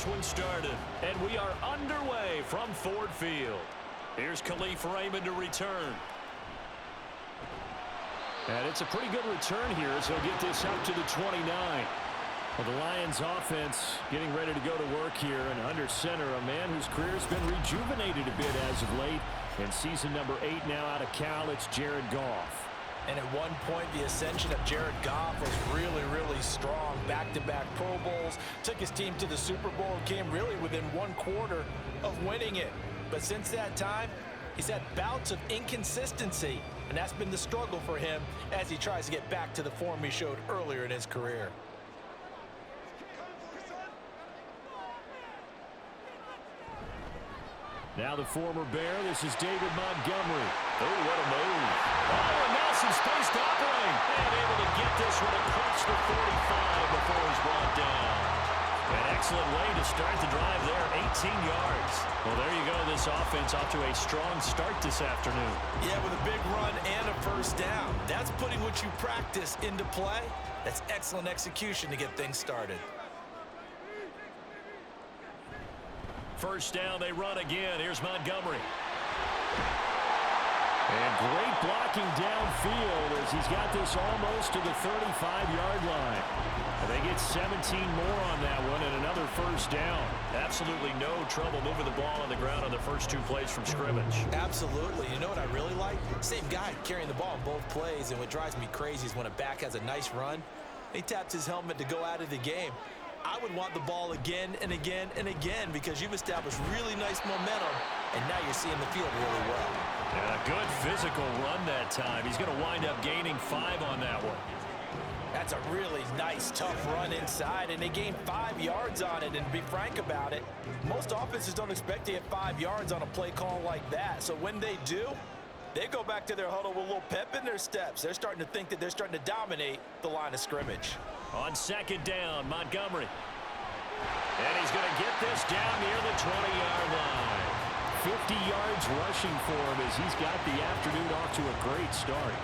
this one started, and we are underway from Ford Field. Here's Khalif Raymond to return. And it's a pretty good return here as he'll get this up to the 29. Well, the Lions offense getting ready to go to work here, and under center, a man whose career has been rejuvenated a bit as of late. In season number 8 now out of Cal, it's Jared Goff. And at one point, the ascension of Jared Goff was really, really strong. Back-to-back Pro Bowls, took his team to the Super Bowl, and came really within one quarter of winning it. But since that time, he's had bouts of inconsistency, and that's been the struggle for him as he tries to get back to the form he showed earlier in his career. Now the former Bear, this is David Montgomery. Oh, what a move. Oh, and now some space to operate. And able to get this one across the 45 before he's brought down. An excellent way to start the drive there, 18 yards. Well, there you go. This offense off to a strong start this afternoon. Yeah, with a big run and a first down. That's putting what you practice into play. That's excellent execution to get things started. First down, they run again. Here's Montgomery. And great blocking downfield as he's got this almost to the 35-yard line. And they get 17 more on that one and another first down. Absolutely no trouble moving the ball on the ground on the first 2 plays from scrimmage. Absolutely. You know what I really like? Same guy carrying the ball in both plays, and what drives me crazy is when a back has a nice run, he taps his helmet to go out of the game. I would want the ball again and again and again because you've established really nice momentum, and now you're seeing the field really well. And a good physical run that time. He's going to wind up gaining 5 on that one. That's a really nice, tough run inside, and they gained 5 yards on it. And to be frank about it, most offenses don't expect to get 5 yards on a play call like that. So when they do, they go back to their huddle with a little pep in their steps. They're starting to think that they're starting to dominate the line of scrimmage. On second down, Montgomery. And he's going to get this down near the 20-yard line. 50 yards rushing for him as he's got the afternoon off to a great start.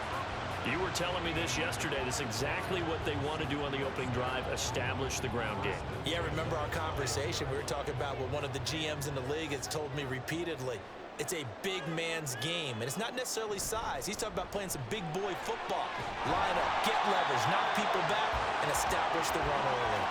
You were telling me this yesterday. This is exactly what they want to do on the opening drive, establish the ground game. Yeah, remember our conversation? We were talking about what one of the GMs in the league has told me repeatedly. It's a big man's game, and it's not necessarily size. He's talking about playing some big boy football. Line up, get leverage, knock people back, and establish the run early.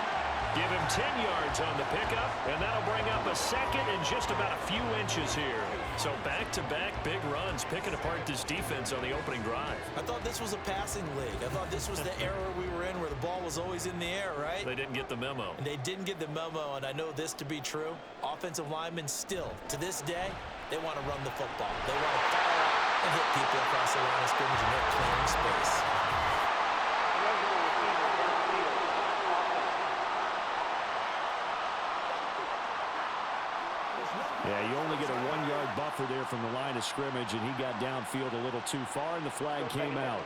Give him 10 yards on the pickup, and that'll bring up a second and just about a few inches here. So back-to-back big runs, picking apart this defense on the opening drive. I thought this was a passing league. I thought this was the era we were in where the ball was always in the air, right? They didn't get the memo. And they didn't get the memo, and I know this to be true. Offensive linemen still, to this day, they want to run the football. They want to fire out and hit people across the line of scrimmage, and they're clearing space. Yeah, you only get a 1-yard buffer there from the line of scrimmage, and he got downfield a little too far, and the flag came out.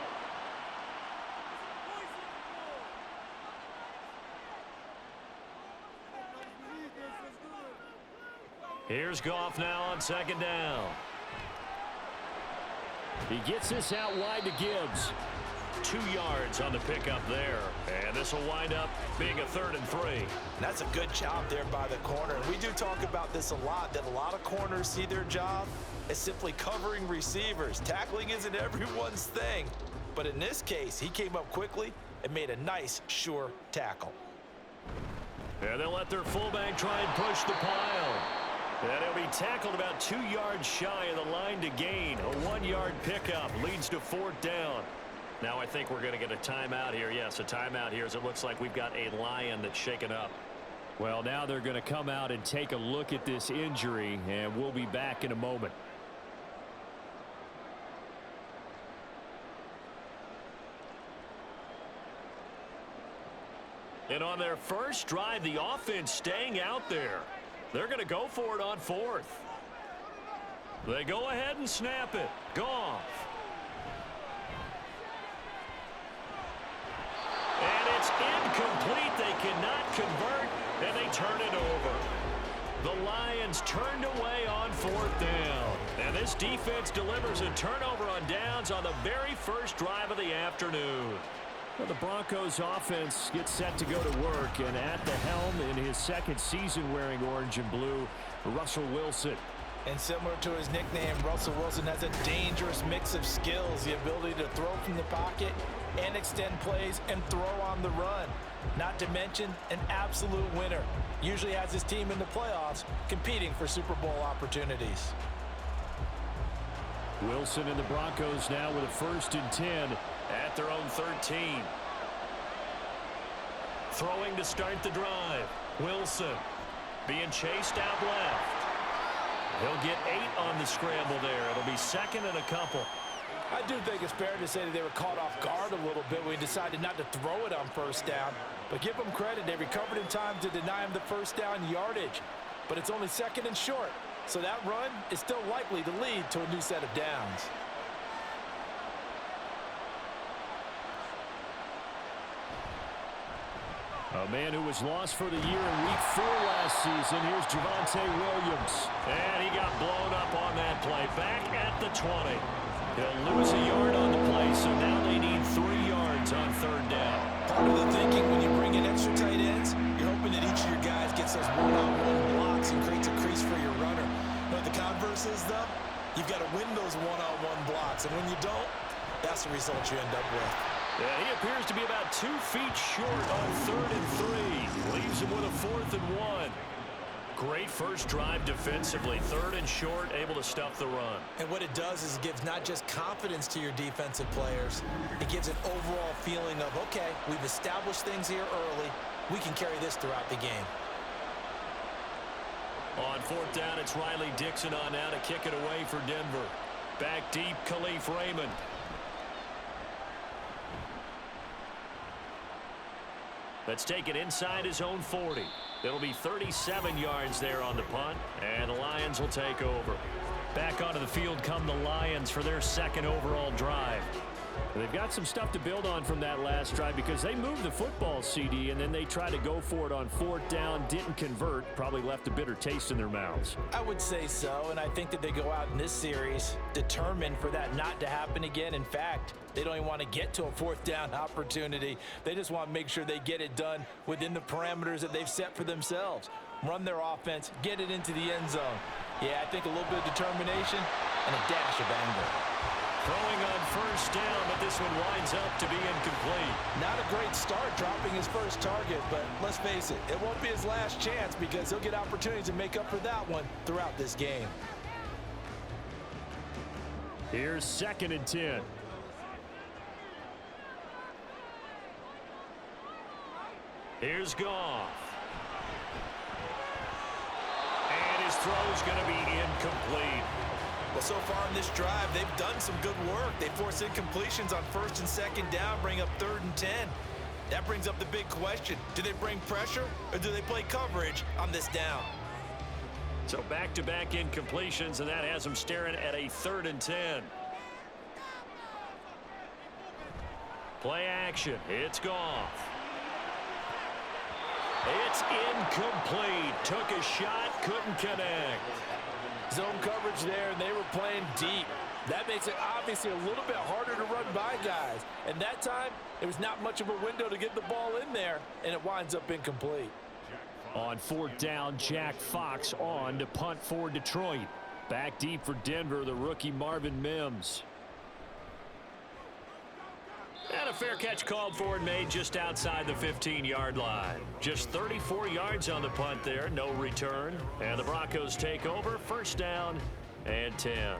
Here's Goff now on second down. He gets this out wide to Gibbs. 2 yards on the pickup there. And this will wind up being a 3rd and 3. That's a good job there by the corner. And we do talk about this a lot, that a lot of corners see their job as simply covering receivers. Tackling isn't everyone's thing. But in this case, he came up quickly and made a nice, sure tackle. And they'll let their fullback try and push the pile. And he'll be tackled about 2 yards shy of the line to gain. A 1-yard pickup leads to 4th down. Now I think we're going to get a timeout here. Yes, a timeout here as it looks like we've got a Lion that's shaken up. Well, now they're going to come out and take a look at this injury, and we'll be back in a moment. And on their first drive, the offense staying out there. They're going to go for it on 4th. They go ahead and snap it. Goff. And it's incomplete. They cannot convert, and they turn it over. The Lions turned away on 4th down. And this defense delivers a turnover on downs on the very first drive of the afternoon. Well, the Broncos offense gets set to go to work, and at the helm in his second season wearing orange and blue, Russell Wilson. And similar to his nickname, Russell Wilson has a dangerous mix of skills, the ability to throw from the pocket and extend plays and throw on the run. Not to mention an absolute winner. Usually has his team in the playoffs competing for Super Bowl opportunities. Wilson and the Broncos now with a 1st and 10 at their own 13. Throwing to start the drive. Wilson being chased out left. He'll get 8 on the scramble there. It'll be 2nd and a couple. I do think it's fair to say that they were caught off guard a little bit when he decided not to throw it on 1st down. But give them credit. They recovered in time to deny him the 1st down yardage. But it's only 2nd and short. So that run is still likely to lead to a new set of downs. A man who was lost for the year in Week 4 last season. Here's Javonte Williams. And he got blown up on that play. Back at the 20. He'll lose a yard on the play, so now they need 3 yards on 3rd down. Part of the thinking when you bring in extra tight ends, you're hoping that each of your guys gets those one-on-one blocks and creates a crease for your runner. You know what the converse is, though? You've got to win those one-on-one blocks, and when you don't, that's the result you end up with. Yeah, he appears to be about 2 feet short on 3rd and 3. Leaves him with a 4th and 1. Great first drive defensively. 3rd and short, able to stuff the run. And what it does is it gives not just confidence to your defensive players, it gives an overall feeling of, okay, we've established things here early. We can carry this throughout the game. On 4th down, it's Riley Dixon on now to kick it away for Denver. Back deep, Khalif Raymond. Let's take it inside his own 40. It'll be 37 yards there on the punt, and the Lions will take over. Back onto the field come the Lions for their 2nd overall drive. They've got some stuff to build on from that last drive because they moved the football, CD, and then they tried to go for it on 4th down, didn't convert, probably left a bitter taste in their mouths. I would say so, and I think that they go out in this series determined for that not to happen again. In fact, they don't even want to get to a 4th down opportunity. They just want to make sure they get it done within the parameters that they've set for themselves. Run their offense, get it into the end zone. Yeah, I think a little bit of determination and a dash of anger. Throwing on 1st down, but this one winds up to be incomplete. Not a great start dropping his first target, but let's face it, it won't be his last chance because he'll get opportunities to make up for that one throughout this game. Here's 2nd and 10. Here's Goff. And his throw's going to be incomplete. Well, so far in this drive, they've done some good work. They force incompletions on 1st and 2nd down, bring up 3rd and 10. That brings up the big question. Do they bring pressure or do they play coverage on this down? So back-to-back incompletions, and that has them staring at a 3rd and 10. Play action. It's Goff. It's incomplete. Took a shot, couldn't connect. Zone coverage there, and they were playing deep. That makes it obviously a little bit harder to run by guys. And that time, there was not much of a window to get the ball in there, and it winds up incomplete. On 4th down, Jack Fox on to punt for Detroit. Back deep for Denver, the rookie Marvin Mims. And a fair catch called for and made just outside the 15-yard line. Just 34 yards on the punt there, no return. And the Broncos take over, 1st down and 10.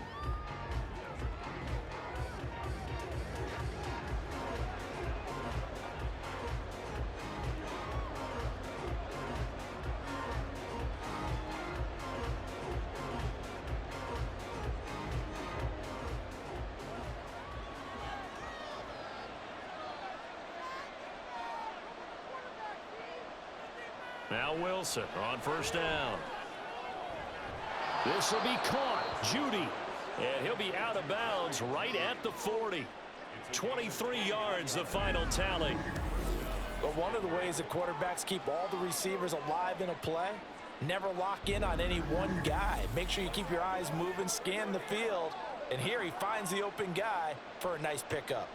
Now Wilson on 1st down. This will be caught. Judy. And he'll be out of bounds right at the 40. 23 yards, the final tally. But one of the ways that quarterbacks keep all the receivers alive in a play, never lock in on any one guy. Make sure you keep your eyes moving, scan the field. And here he finds the open guy for a nice pickup.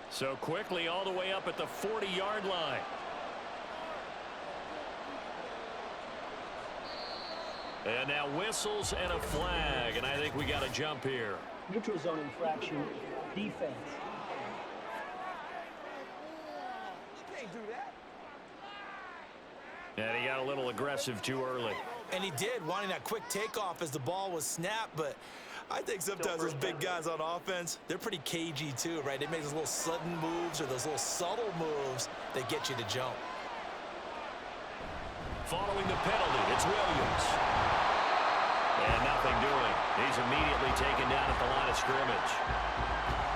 So quickly all the way up at the 40-yard line. And now whistles and a flag, and I think we got a jump here. Neutral zone infraction, defense. Can't do that. And he got a little aggressive too early. And he did, wanting that quick takeoff as the ball was snapped, but I think sometimes those big guys on offense, they're pretty cagey too, right? They make those little sudden moves or those little subtle moves that get you to jump. Following the penalty, it's Williams. And nothing doing. He's immediately taken down at the line of scrimmage.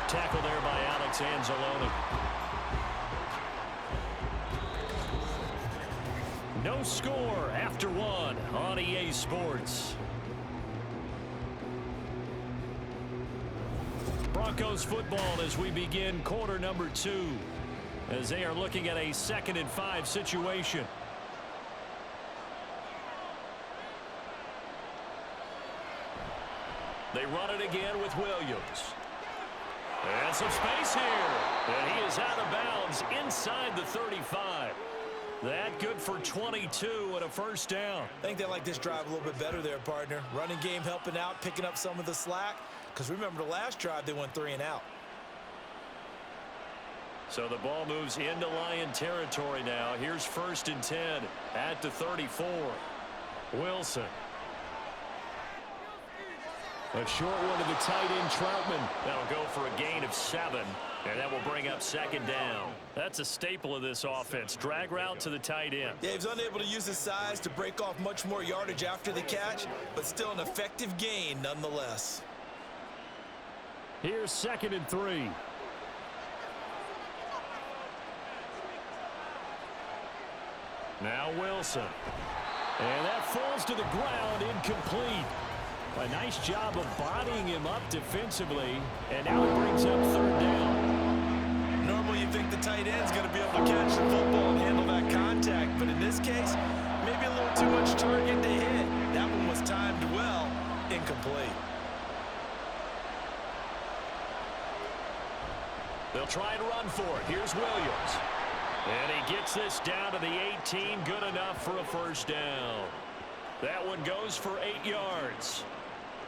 Tackle there by Alex Anzalone. No score after one on EA Sports. Broncos football as we begin quarter number 2, as they are looking at a 2nd and 5 situation. They run it again with Williams. And some space here. And he is out of bounds inside the 35. That good for 22 and a first down. I think they like this drive a little bit better there, partner. Running game helping out, picking up some of the slack. Because remember, the last drive, they went 3 and out. So the ball moves into Lion territory now. Here's 1st and 10 at the 34. Wilson. A short one to the tight end, Troutman. That'll go for a gain of 7, and that will bring up 2nd down. That's a staple of this offense. Drag route to the tight end. Yeah, he was unable to use his size to break off much more yardage after the catch, but still an effective gain nonetheless. Here's 2nd and 3. Now Wilson. And that falls to the ground, incomplete. A nice job of bodying him up defensively, and now it brings up 3rd down. Normally you think the tight end's going to be able to catch the football and handle that contact, but in this case, maybe a little too much target to hit. That one was timed well, incomplete. They'll try and run for it. Here's Williams. And he gets this down to the 18, good enough for a first down. That one goes for 8 yards.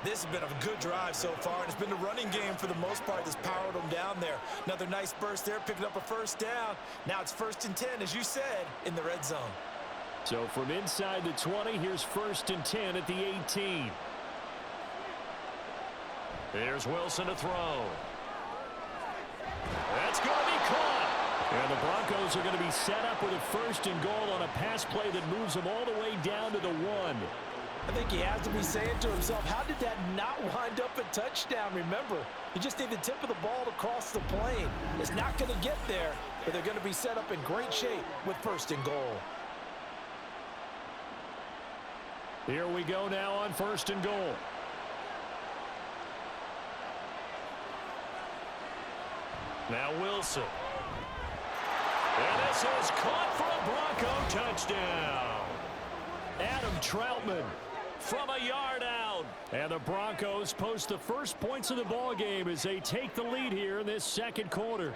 This has been a good drive so far, and it's been the running game for the most part that's powered them down there. Another nice burst there, picking up a first down. Now it's 1st and 10, as you said, in the red zone. So from inside the 20, here's 1st and 10 at the 18. There's Wilson to throw. That's going to be caught. And the Broncos are going to be set up with a 1st and goal on a pass play that moves them all the way down to the 1. I think he has to be saying to himself, how did that not wind up a touchdown? Remember, you just need the tip of the ball to cross the plane. It's not going to get there, but they're going to be set up in great shape with 1st and goal. Here we go now on 1st and goal. Now Wilson. And this is caught for a Bronco touchdown. Adam Troutman from a yard out. And the Broncos post the first points of the ball game as they take the lead here in this 2nd quarter.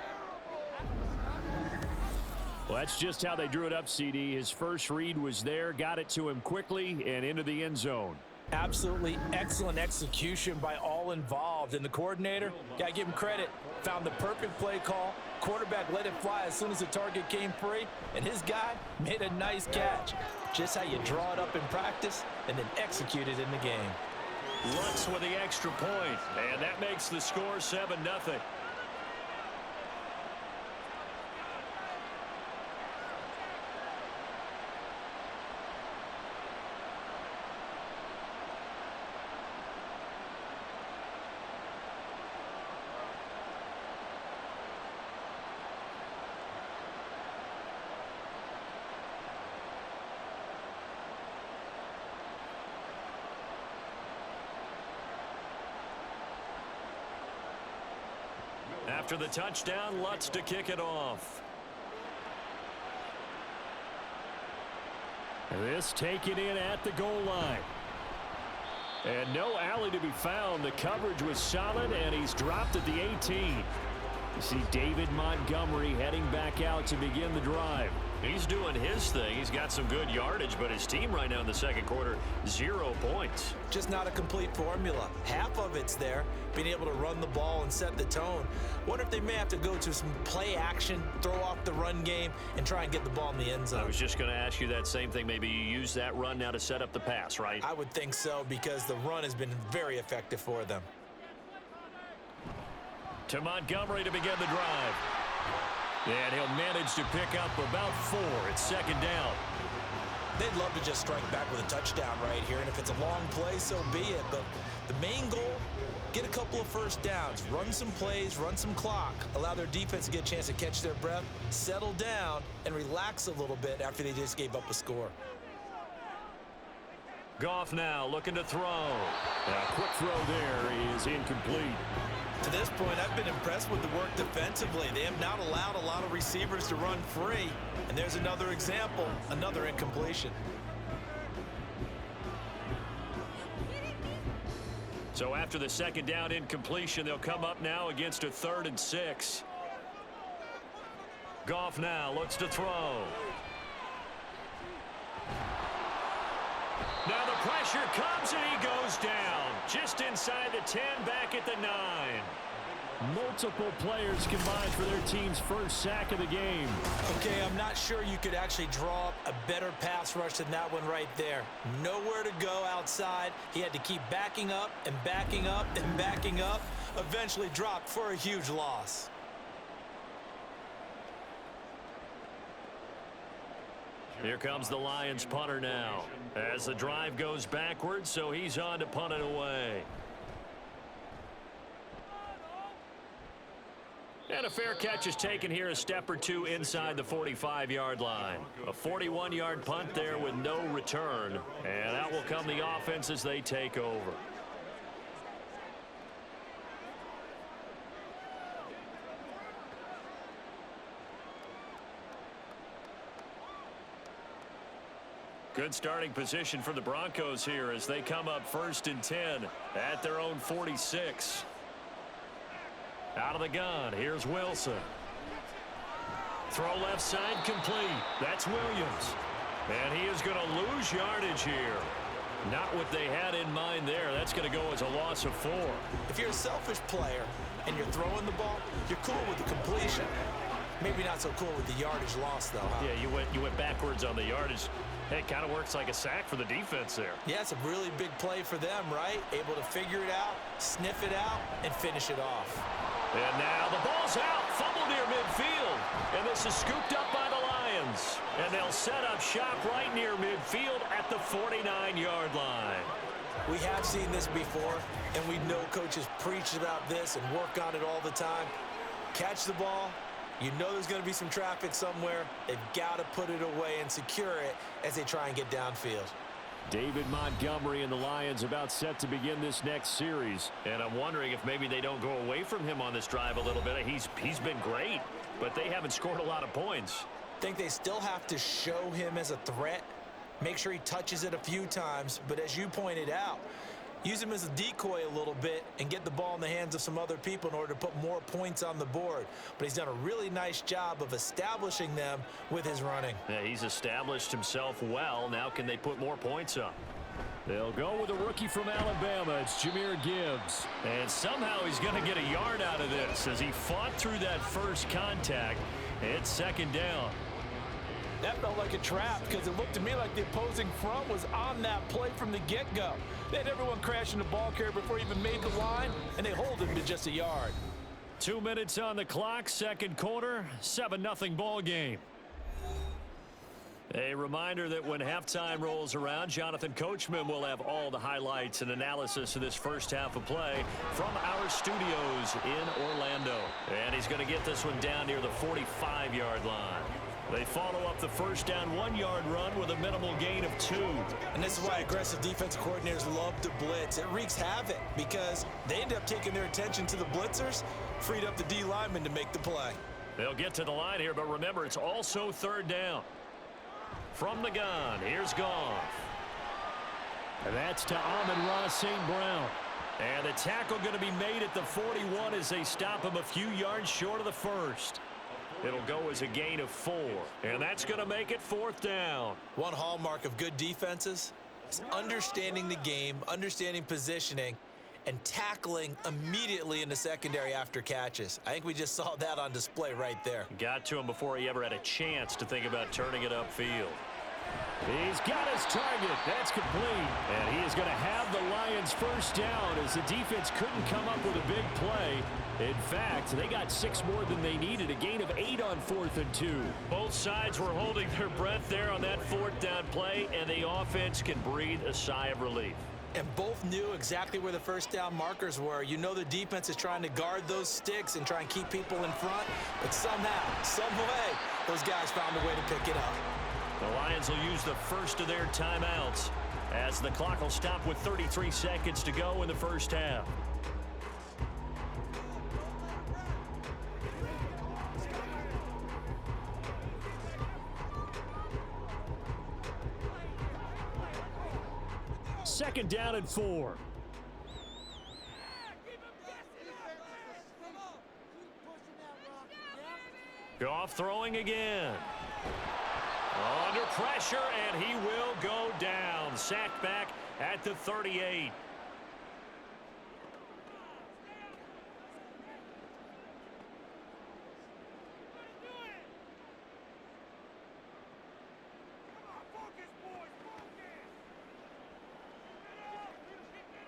Well, that's just how they drew it up, CD. His first read was there, got it to him quickly and into the end zone. Absolutely excellent execution by all involved. And the coordinator, got to give him credit, found the perfect play call. Quarterback let it fly as soon as the target came free, and his guy made a nice catch. Just how you draw it up in practice and then execute it in the game. Lutz with the extra point, and that makes the score 7-0. After the touchdown, Lutz to kick it off. This taken in at the goal line. And no alley to be found. The coverage was solid, and he's dropped at the 18. You see David Montgomery heading back out to begin the drive. He's doing his thing. He's got some good yardage, but his team right now in the second quarter, 0 points. Just not a complete formula. Half of it's there, being able to run the ball and set the tone. Wonder if they may have to go to some play action, throw off the run game, and try and get the ball in the end zone. I was just going to ask you that same thing. Maybe you use that run now to set up the pass, right? I would think so, because the run has been very effective for them. To Montgomery to begin the drive. And he'll manage to pick up about 4 at second down. They'd love to just strike back with a touchdown right here, and if it's a long play, so be it. But the main goal, get a couple of first downs, run some plays, run some clock, allow their defense to get a chance to catch their breath, settle down, and relax a little bit after they just gave up a score. Goff now looking to throw. A quick throw there is incomplete. To this point, I've been impressed with the work defensively. They have not allowed a lot of receivers to run free. And there's another example, another incompletion. So after the second down incompletion, they'll come up now against a 3rd and 6. Goff now looks to throw. Now the pressure comes and he goes down. Just inside the 10, back at the 9. Multiple players combined for their team's first sack of the game. Okay, I'm not sure you could actually draw up a better pass rush than that one right there. Nowhere to go outside. He had to keep backing up and backing up and backing up. Eventually dropped for a huge loss. Here comes the Lions punter now. As the drive goes backwards, so he's on to punt it away. And a fair catch is taken here, a step or two inside the 45-yard line. A 41-yard punt there with no return. And out will come the offense as they take over. Good starting position for the Broncos here as they come up 1st and 10 at their own 46. Out of the gun, here's Wilson. Throw left side complete. That's Williams. And he is going to lose yardage here. Not what they had in mind there. That's going to go as a loss of 4. If you're a selfish player and you're throwing the ball, you're cool with the completion. Maybe not so cool with the yardage loss, though, huh? Yeah, you went backwards on the yardage. Hey, it kind of works like a sack for the defense there. Yeah, it's a really big play for them, right? Able to figure it out, sniff it out, and finish it off. And now the ball's out. Fumble near midfield. And this is scooped up by the Lions. And they'll set up shop right near midfield at the 49-yard line. We have seen this before, and we know coaches preach about this and work on it all the time. Catch the ball. You know there's going to be some traffic somewhere. They've got to put it away and secure it as they try and get downfield. David Montgomery and the Lions about set to begin this next series. And I'm wondering if maybe they don't go away from him on this drive a little bit. He's been great, but they haven't scored a lot of points. I think they still have to show him as a threat. Make sure he touches it a few times. But as you pointed out, use him as a decoy a little bit and get the ball in the hands of some other people in order to put more points on the board. But he's done a really nice job of establishing them with his running. Yeah, he's established himself well. Now can they put more points up? They'll go with a rookie from Alabama. It's Jahmyr Gibbs. And somehow he's going to get a yard out of this as he fought through that first contact. It's 2nd down. That felt like a trap because it looked to me like the opposing front was on that play from the get-go. They had everyone crashing the ball carrier before he even made the line, and they hold him to just a yard. 2 minutes on the clock, second quarter, 7-0 ball game. A reminder that when halftime rolls around, Jonathan Coachman will have all the highlights and analysis of this first half of play from our studios in Orlando. And he's going to get this one down near the 45-yard line. They follow up the first down 1-yard run with a minimal gain of 2. And this is why aggressive defensive coordinators love to blitz. It wreaks havoc because they end up taking their attention to the blitzers, freed up the D lineman to make the play. They'll get to the line here, but remember, it's also 3rd down. From the gun, here's Goff. And that's to Amon-Ra St. Brown. And the tackle going to be made at the 41 as they stop him a few yards short of the first. It'll go as a gain of 4, and that's going to make it 4th down. One hallmark of good defenses is understanding the game, understanding positioning, and tackling immediately in the secondary after catches. I think we just saw that on display right there. Got to him before he ever had a chance to think about turning it upfield. He's got his target. That's complete. And he is going to have the Lions first down as the defense couldn't come up with a big play. In fact, they got 6 more than they needed, a gain of 8 on 4th and 2. Both sides were holding their breath there on that 4th down play, and the offense can breathe a sigh of relief. And both knew exactly where the first down markers were. You know the defense is trying to guard those sticks and try and keep people in front, but somehow, some way, those guys found a way to pick it up. The Lions will use the first of their timeouts as the clock will stop with 33 seconds to go in the first half. Second down and 4. Goff throwing again. Under pressure, and he will go down. Sacked back at the 38.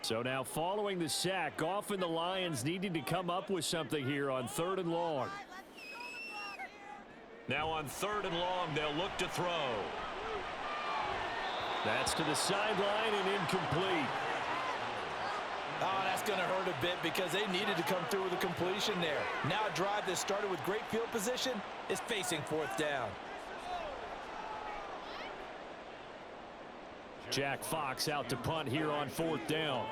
So now following the sack, Goff and the Lions needing to come up with something here on 3rd and long. Now on 3rd and long, they'll look to throw. That's to the sideline and incomplete. Oh, that's going to hurt a bit because they needed to come through with a completion there. Now a drive that started with great field position is facing 4th down. Jack Fox out to punt here on 4th down.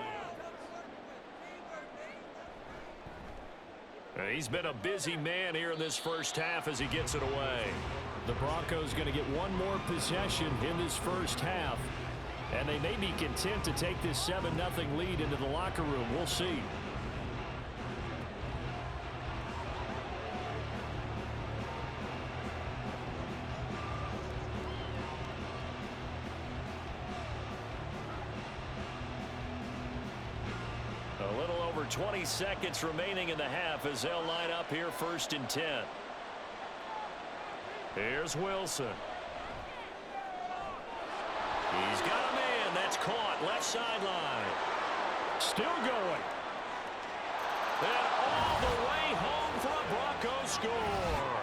He's been a busy man here in this first half as he gets it away. The Broncos going to get one more possession in this first half. And they may be content to take this 7-0 lead into the locker room. We'll see. A little over 20 seconds remaining in the half as they'll line up here 1st and 10. Here's Wilson. He's got a man. That's caught. Left sideline. Still going. And all the way home for a Broncos score.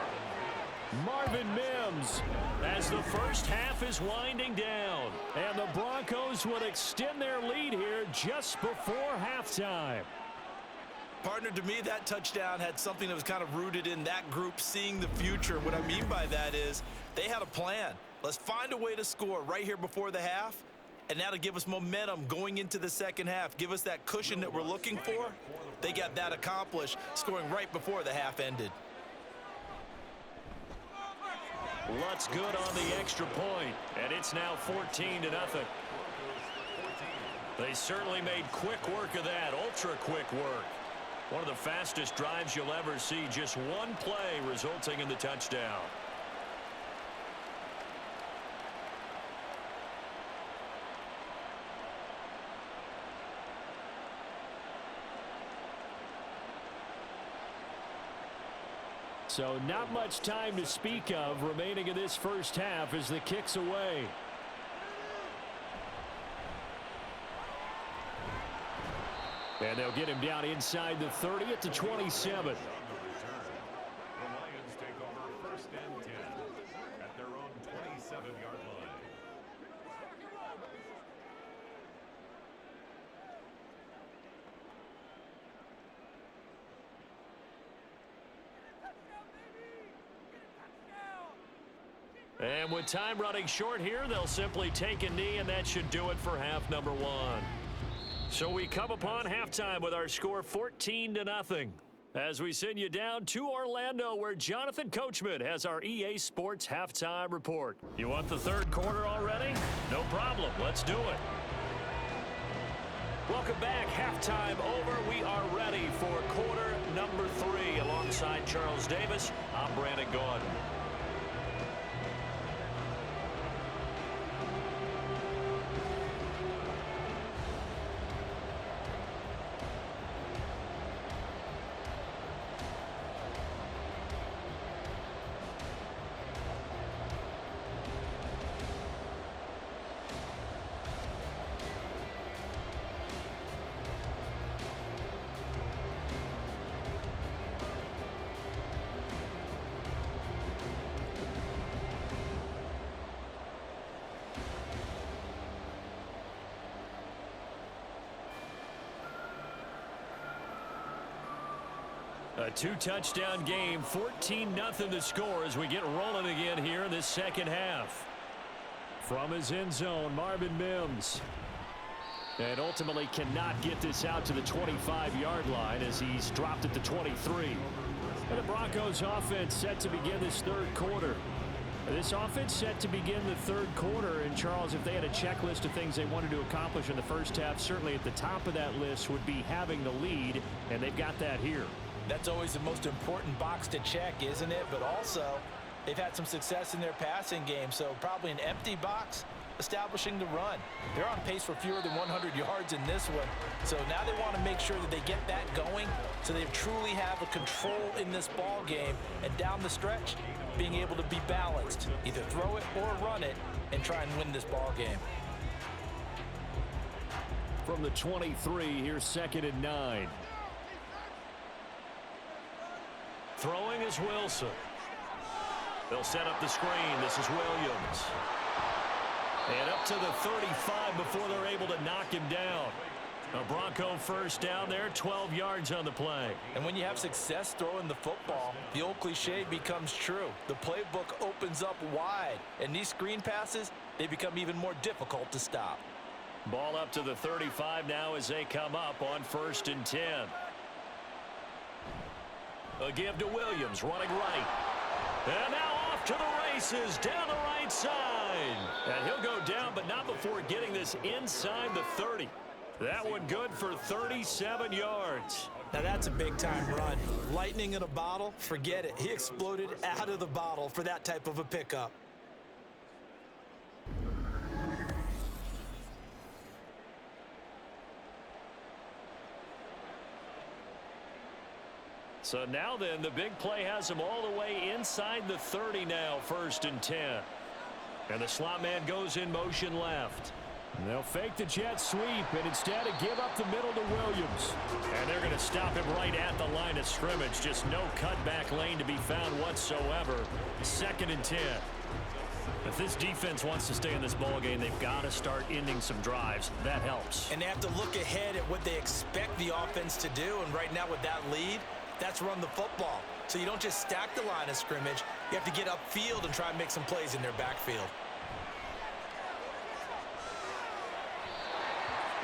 Marvin Mims As the first half is winding down. and the Broncos would extend their lead here just before halftime. Partner, to me, that touchdown had something that was kind of rooted in that group seeing the future. What I mean by that is they had a plan. Let's find a way to score right here before the half, and that'll give us momentum going into the second half, give us that cushion that we're looking for. They got that accomplished, scoring right before the half ended. Lutz good on the extra point, and it's now 14-0. They certainly made quick work of that, ultra quick work. One of the fastest drives you'll ever see, just one play resulting in the touchdown. So not much time to speak of remaining in this first half as the kick's away. And they'll get him down inside the 30 at the 27. The Lions take over 1st and 10 at their own 27-yard line. And with time running short here, they'll simply take a knee, and that should do it for half number 1. So we come upon halftime with our score 14-0. As we send you down to Orlando, where Jonathan Coachman has our EA Sports halftime report. You want the third quarter already? No problem. Let's do it. Welcome back. Halftime over. We are ready for quarter number 3. Alongside Charles Davis, I'm Brandon Gaudin. A 2-touchdown game, 14-0 the score as we get rolling again here in this second half. From his end zone, Marvin Mims. And ultimately cannot get this out to the 25-yard line as he's dropped at the 23. And the Broncos offense set to begin this third quarter. This offense set to begin the third quarter. And Charles, if they had a checklist of things they wanted to accomplish in the first half, certainly at the top of that list would be having the lead, and they've got that here. That's always the most important box to check, isn't it? But also, they've had some success in their passing game, so probably an empty box establishing the run. They're on pace for fewer than 100 yards in this one, so now they want to make sure that they get that going so they truly have a control in this ball game, and down the stretch, being able to be balanced, either throw it or run it, and try and win this ball game. From the 23, here's 2nd and 9. Throwing is Wilson. They'll set up the screen. This is Williams. And up to the 35 before they're able to knock him down. A Bronco first down there, 12 yards on the play. And when you have success throwing the football, the old cliche becomes true. The playbook opens up wide, and these screen passes, they become even more difficult to stop. Ball up to the 35 now as they come up on 1st and 10. A give to Williams, running right. And now off to the races, down the right side. And he'll go down, but not before getting this inside the 30. That one good for 37 yards. Now that's a big-time run. Lightning in a bottle, forget it. He exploded out of the bottle for that type of a pickup. So now then, the big play has him all the way inside the 30 now, 1st and 10. And the slot man goes in motion left. And they'll fake the jet sweep and instead give up the middle to Williams. And they're going to stop him right at the line of scrimmage. Just no cutback lane to be found whatsoever. 2nd and 10. If this defense wants to stay in this ball game, they've got to start ending some drives. That helps. And they have to look ahead at what they expect the offense to do. And right now with that lead, that's run the football. So you don't just stack the line of scrimmage. You have to get upfield and try and make some plays in their backfield.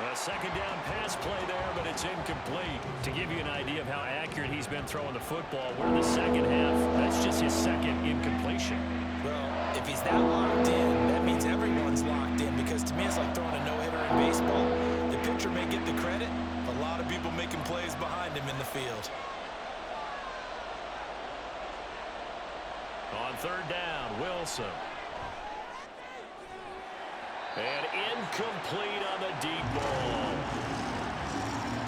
A 2nd down pass play there, but it's incomplete. To give you an idea of how accurate he's been throwing the football, we're in the second half. That's just his 2nd incompletion. Well, if he's that locked in, that means everyone's locked in, because to me it's like throwing a no-hitter in baseball. The pitcher may get the credit, a lot of people making plays behind him in the field. On 3rd down, Wilson. And incomplete on the deep ball.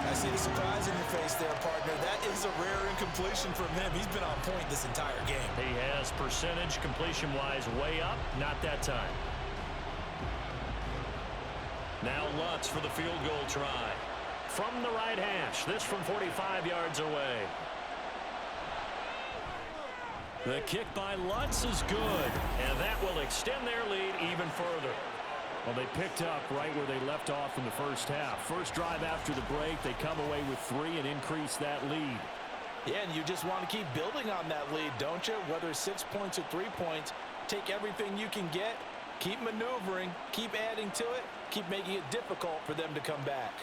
I see the surprise in your face there, partner. That is a rare incompletion from him. He's been on point this entire game. He has percentage completion-wise way up. Not that time. Now Lutz for the field goal try. From the right hash. This from 45 yards away. The kick by Lutz is good. And that will extend their lead even further. Well, they picked up right where they left off in the first half. First drive after the break, they come away with 3 and increase that lead. Yeah, and you just want to keep building on that lead, don't you? Whether it's 6 points or 3 points, take everything you can get, keep maneuvering, keep adding to it, keep making it difficult for them to come back.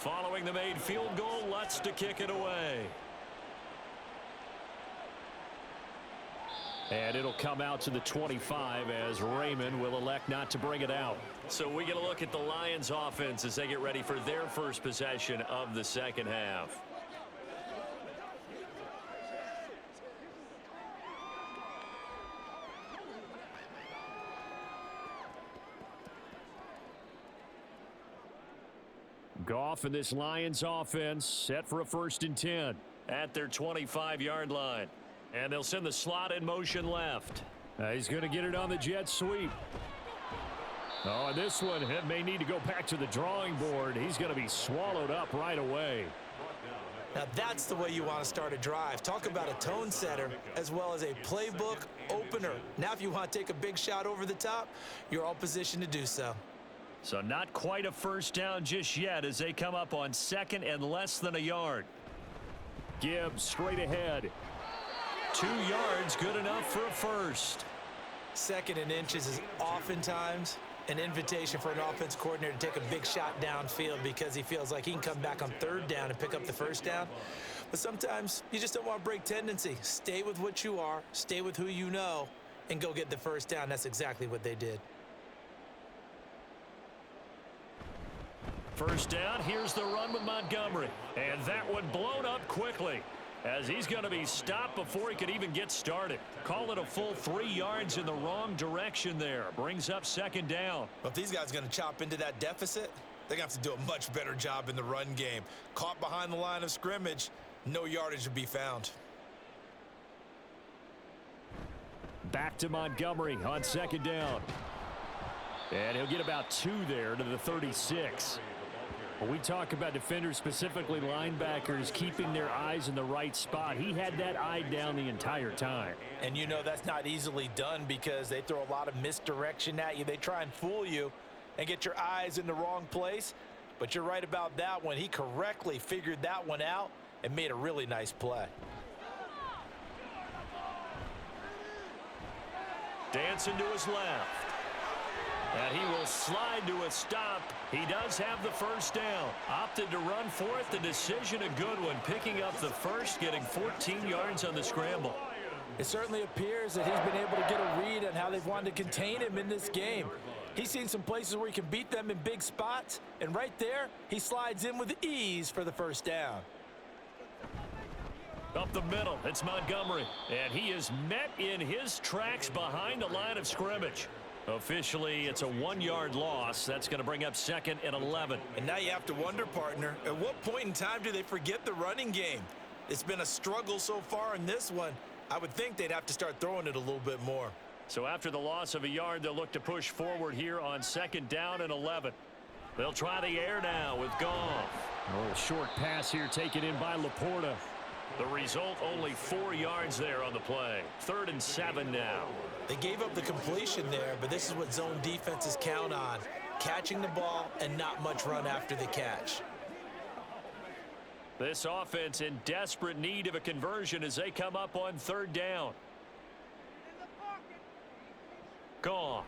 Following the made field goal, Lutz to kick it away. And it'll come out to the 25 as Raymond will elect not to bring it out. So we get a look at the Lions offense as they get ready for their first possession of the second half. Goff and this Lions offense set for a 1st and 10. At their 25-yard line. And they'll send the slot in motion left. He's going to get it on the jet sweep. Oh, and this one may need to go back to the drawing board. He's going to be swallowed up right away. Now that's the way you want to start a drive. Talk about a tone setter as well as a playbook opener. Now if you want to take a big shot over the top, you're all positioned to do so. So not quite a first down just yet as they come up on 2nd and less than a yard. Gibbs straight ahead. 2 yards, good enough for a first. 2nd and inches is oftentimes an invitation for an offense coordinator to take a big shot downfield because he feels like he can come back on 3rd down and pick up the first down. But sometimes you just don't want to break tendency. Stay with what you are, stay with who you know, and go get the first down. That's exactly what they did. First down, here's the run with Montgomery. And that one blown up quickly as he's going to be stopped before he could even get started. Call it a full 3 yards in the wrong direction there. Brings up 2nd down. Well, if these guys are going to chop into that deficit, they're going to have to do a much better job in the run game. Caught behind the line of scrimmage, no yardage to be found. Back to Montgomery on 2nd down. And he'll get about 2 there to the 36. When we talk about defenders, specifically linebackers, keeping their eyes in the right spot, he had that eye down the entire time. And you know that's not easily done because they throw a lot of misdirection at you. They try and fool you and get your eyes in the wrong place. But you're right about that one. He correctly figured that one out and made a really nice play. Dancing to his left. And he will slide to a stop. He does have the first down. Opted to run for it. The decision a good one. Picking up the first, getting 14 yards on the scramble. It certainly appears that he's been able to get a read on how they've wanted to contain him in this game. He's seen some places where he can beat them in big spots. And right there, he slides in with ease for the first down. Up the middle, it's Montgomery. And he is met in his tracks behind the line of scrimmage. Officially, it's a 1-yard loss. That's going to bring up 2nd and 11. And now you have to wonder, partner, at what point in time do they forget the running game? It's been a struggle so far in this one. I would think they'd have to start throwing it a little bit more. So after the loss of a yard, they'll look to push forward here on 2nd down and 11. They'll try the air now with Goff. A little short pass here taken in by Laporta. The result, only 4 yards there on the play. 3rd and 7 now. They gave up the completion there, but this is what zone defenses count on. Catching the ball and not much run after the catch. This offense in desperate need of a conversion as they come up on 3rd down. Goff.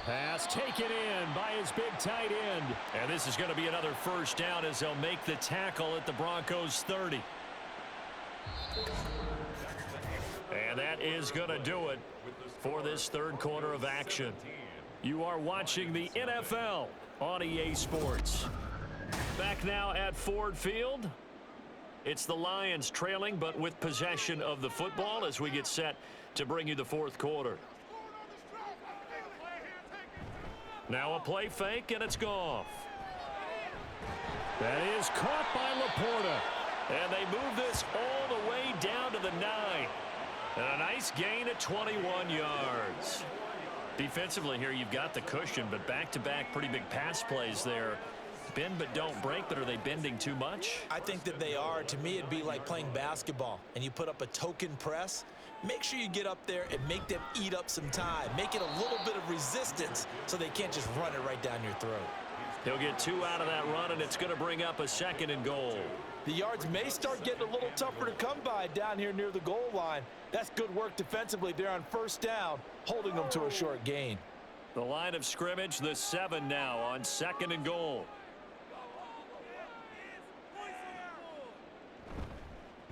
Pass taken in by his big tight end. And this is going to be another first down as they'll make the tackle at the Broncos 30. And that is going to do it for this 3rd quarter of action. You are watching the NFL on EA Sports. Back now at Ford Field. It's the Lions trailing, but with possession of the football as we get set to bring you the 4th quarter. Now a play fake, and it's Goff. That is caught by Laporta. And they move this all the way down to the 9. And a nice gain at 21 yards. Defensively here, you've got the cushion, but back-to-back pretty big pass plays there. Bend but don't break, but are they bending too much? I think that they are. To me, it'd be like playing basketball, and you put up a token press. Make sure you get up there and make them eat up some time. Make it a little bit of resistance so they can't just run it right down your throat. He'll get 2 out of that run, and it's going to bring up a 2nd and goal. The yards may start getting a little tougher to come by down here near the goal line. That's good work defensively there on 1st down, holding them to a short gain. The line of scrimmage, the 7 now on 2nd and goal.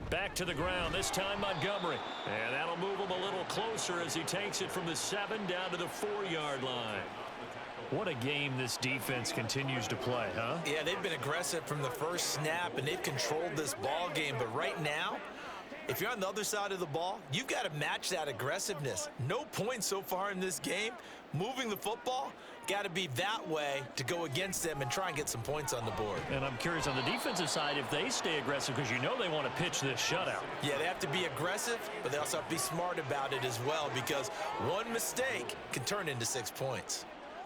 Back to the ground, this time Montgomery. And that'll move him a little closer as he takes it from the 7 down to the 4-yard line. What a game this defense continues to play, huh? Yeah, they've been aggressive from the first snap, and they've controlled this ball game. But right now, if you're on the other side of the ball, you've got to match that aggressiveness. No points so far in this game. Moving the football, got to be that way to go against them and try and get some points on the board. And I'm curious on the defensive side if they stay aggressive, because you know they want to pitch this shutout. Yeah, they have to be aggressive, but they also have to be smart about it as well, because one mistake can turn into 6 points.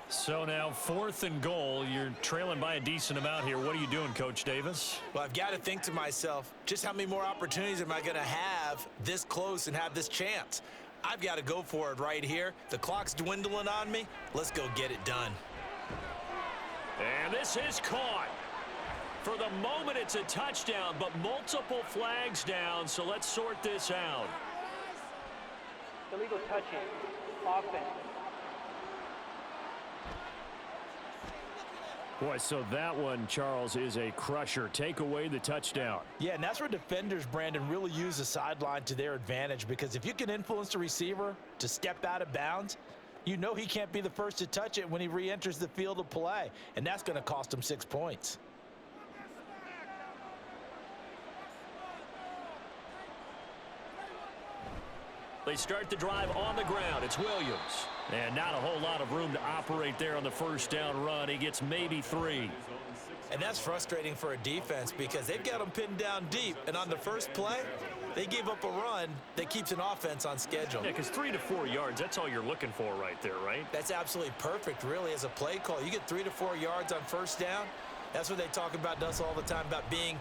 So now 4th and goal. You're trailing by a decent amount here. What are you doing, Coach Davis? Well, I've got to think to myself, just how many more opportunities am I going to have this close and have this chance? I've got to go for it right here. The clock's dwindling on me. Let's go get it done. And this is caught. For the moment, it's a touchdown, but multiple flags down, so let's sort this out. Illegal touching. Offense. Boy, so that one, Charles, is a crusher. Take away the touchdown. Yeah, and that's where defenders, Brandon, really use the sideline to their advantage, because if you can influence the receiver to step out of bounds, you know he can't be the first to touch it when he re-enters the field of play, and that's going to cost him 6 points. They start the drive on the ground. It's Williams. And not a whole lot of room to operate there on the first down run. He gets maybe 3. And that's frustrating for a defense, because they've got them pinned down deep, and on the first play, they gave up a run that keeps an offense on schedule. Yeah, because 3 to 4 yards, that's all you're looking for right there, right? That's absolutely perfect, really, as a play call. You get 3 to 4 yards on first down. That's what they talk about to us all the time, about being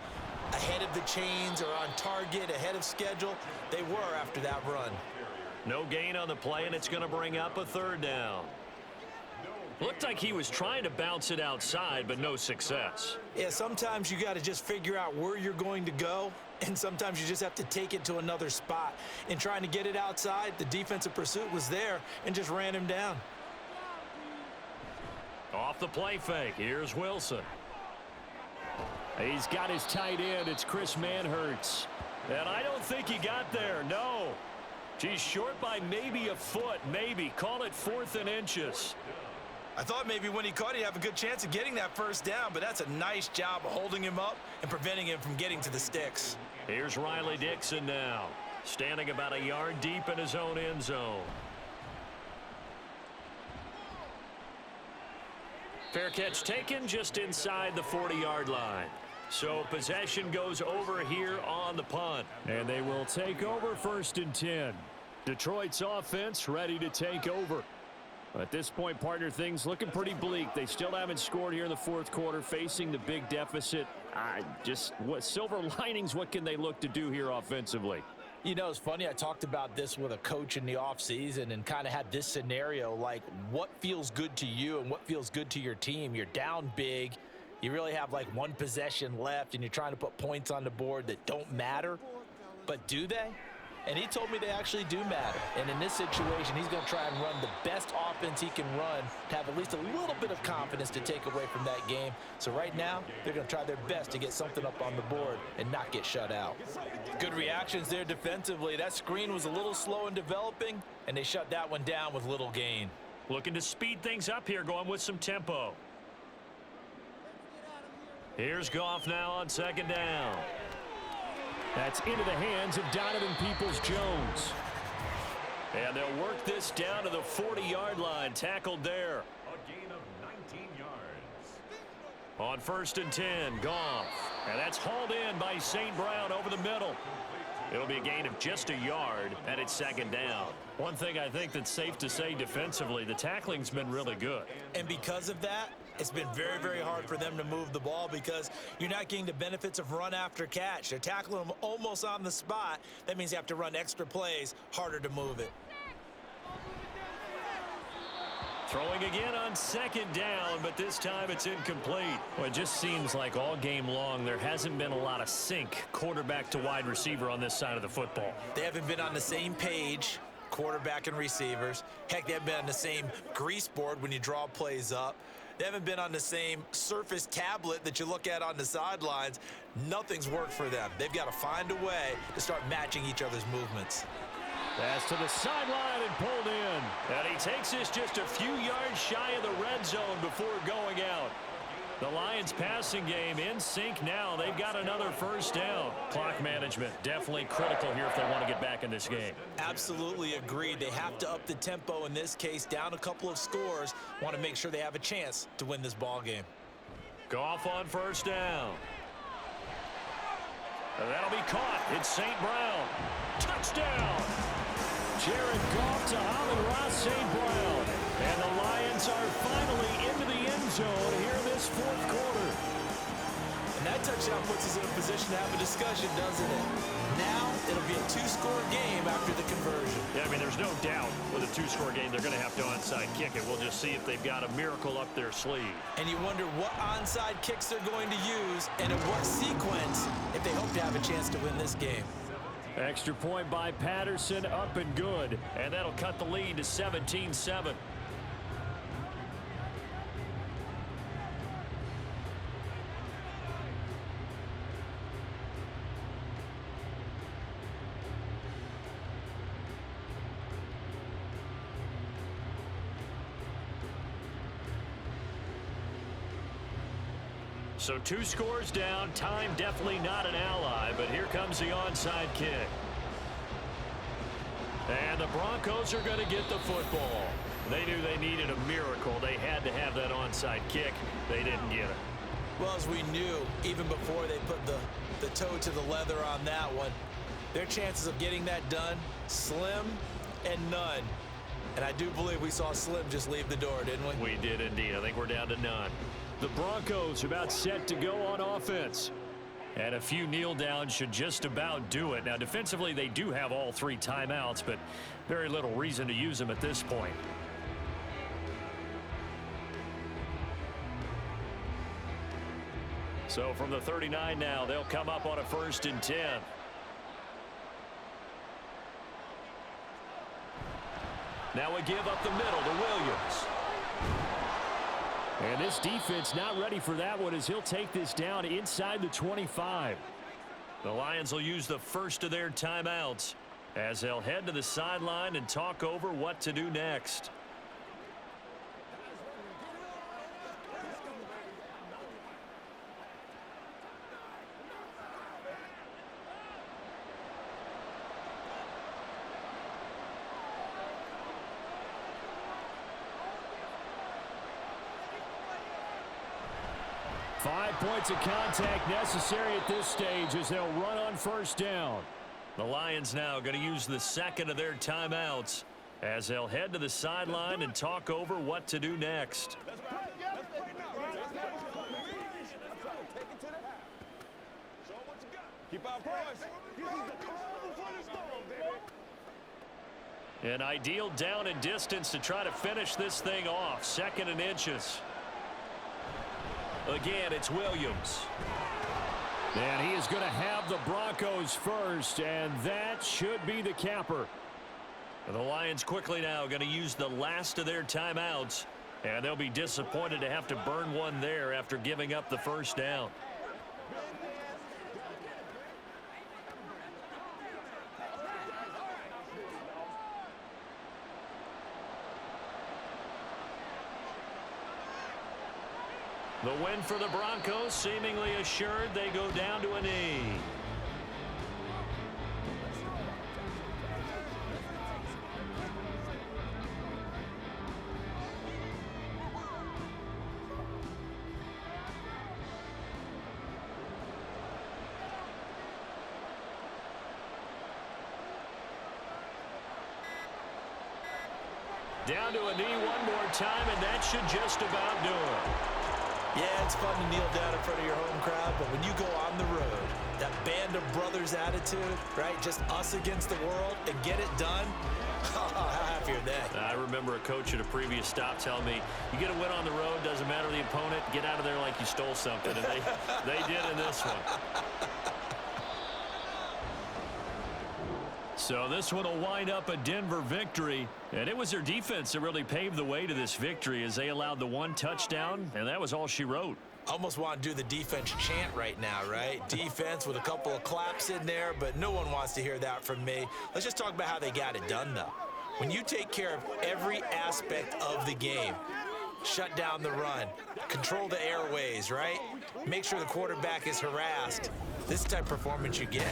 ahead of the chains or on target, ahead of schedule. They were after that run. No gain on the play, and it's going to bring up a 3rd down. Looked like he was trying to bounce it outside, but no success. Yeah, sometimes you got to just figure out where you're going to go, and sometimes you just have to take it to another spot. In trying to get it outside, the defensive pursuit was there and just ran him down. Off the play fake, here's Wilson. He's got his tight end. It's Chris Manhertz. And I don't think he got there, no. He's short by maybe a foot, maybe. Call it 4th and inches. I thought maybe when he caught it, he'd have a good chance of getting that first down, but that's a nice job of holding him up and preventing him from getting to the sticks. Here's Riley Dixon now, standing about a yard deep in his own end zone. Fair catch taken just inside the 40-yard line. So possession goes over here on the punt. And they will take over 1st and 10. Detroit's offense ready to take over. At this point, partner, things looking pretty bleak. They still haven't scored here in the 4th quarter, facing the big deficit. What silver linings, what can they look to do here offensively? You know, it's funny, I talked about this with a coach in the offseason and kind of had this scenario, like what feels good to you and what feels good to your team. You're down big. You really have like one possession left, and you're trying to put points on the board that don't matter. But do they? And he told me they actually do matter. And in this situation, he's going to try and run the best offense he can run to have at least a little bit of confidence to take away from that game. So right now, they're going to try their best to get something up on the board and not get shut out. Good reactions there defensively. That screen was a little slow in developing, and they shut that one down with little gain. Looking to speed things up here, going with some tempo. Here's Goff now on 2nd down. That's into the hands of Donovan Peoples-Jones. And they'll work this down to the 40-yard line, tackled there. A gain of 19 yards. On 1st and 10, Goff. And that's hauled in by St. Brown over the middle. It'll be a gain of just a yard, and it's 2nd down. One thing I think that's safe to say defensively, the tackling's been really good. And because of that, it's been very, very hard for them to move the ball, because you're not getting the benefits of run after catch. They're tackling them almost on the spot. That means you have to run extra plays, harder to move it. Throwing again on 2nd down, but this time it's incomplete. Well, it just seems like all game long there hasn't been a lot of sync quarterback to wide receiver on this side of the football. They haven't been on the same page quarterback and receivers. Heck, they haven't been on the same grease board when you draw plays up. They haven't been on the same Surface tablet that you look at on the sidelines. Nothing's worked for them. They've got to find a way to start matching each other's movements. Pass to the sideline and pulled in. And he takes this just a few yards shy of the red zone before going out. The Lions passing game in sync now. They've got another first down. Clock management definitely critical here if they want to get back in this game. Absolutely agreed. They have to up the tempo in this case, down a couple of scores. Want to make sure they have a chance to win this ball game. Goff on first down. And that'll be caught. It's St. Brown. Touchdown. Jared Goff to Amon-Ra St. Brown. And the Lions are finally into the end zone here in this fourth quarter. And that touchdown puts us in a position to have a discussion, doesn't it? Now it'll be a two-score game after the conversion. Yeah, I mean, there's no doubt with a two-score game they're going to have to onside kick it. We'll just see if they've got a miracle up their sleeve. And you wonder what onside kicks they're going to use and in what sequence if they hope to have a chance to win this game. Extra point by Patterson, up and good. And that'll cut the lead to 17-7. So 2 scores down. Time definitely not an ally, but here comes the onside kick. And the Broncos are going to get the football. They knew they needed a miracle. They had to have that onside kick. They didn't get it. Well, as we knew, even before they put the toe to the leather on that one, their chances of getting that done, slim and none. And I do believe we saw Slim just leave the door, didn't we? We did indeed. I think we're down to none. The Broncos about set to go on offense. And a few kneel downs should just about do it. Now, defensively, they do have all 3 timeouts, but very little reason to use them at this point. So from the 39 now, they'll come up on a 1st and 10. Now we give up the middle to Williams. And this defense not ready for that one as he'll take this down inside the 25. The Lions will use the first of their timeouts as they'll head to the sideline and talk over what to do next. Five points of contact necessary at this stage as they'll run on first down. The Lions now going to use the second of their timeouts as they'll head to the sideline and talk over what to do next. An ideal down and distance to try to finish this thing off. 2nd and inches. Again, it's Williams. And he is going to have the Broncos first, and that should be the capper. The Lions quickly now going to use the last of their timeouts, and they'll be disappointed to have to burn one there after giving up the first down. The win for the Broncos seemingly assured. They go down to a knee. Down to a knee one more time, and that should just about do it. Yeah, it's fun to kneel down in front of your home crowd, but when you go on the road, that band of brothers attitude, right? Just us against the world and get it done. How happy are they? I remember a coach at a previous stop telling me, you get a win on the road, doesn't matter the opponent, get out of there like you stole something. And they did in this one. So this one will wind up a Denver victory, and it was their defense that really paved the way to this victory as they allowed the one touchdown, and that was all she wrote. Almost want to do the defense chant right now, right? Defense with a couple of claps in there, but no one wants to hear that from me. Let's just talk about how they got it done, though. When you take care of every aspect of the game, shut down the run, control the airways, right? Make sure the quarterback is harassed. This type of performance you get.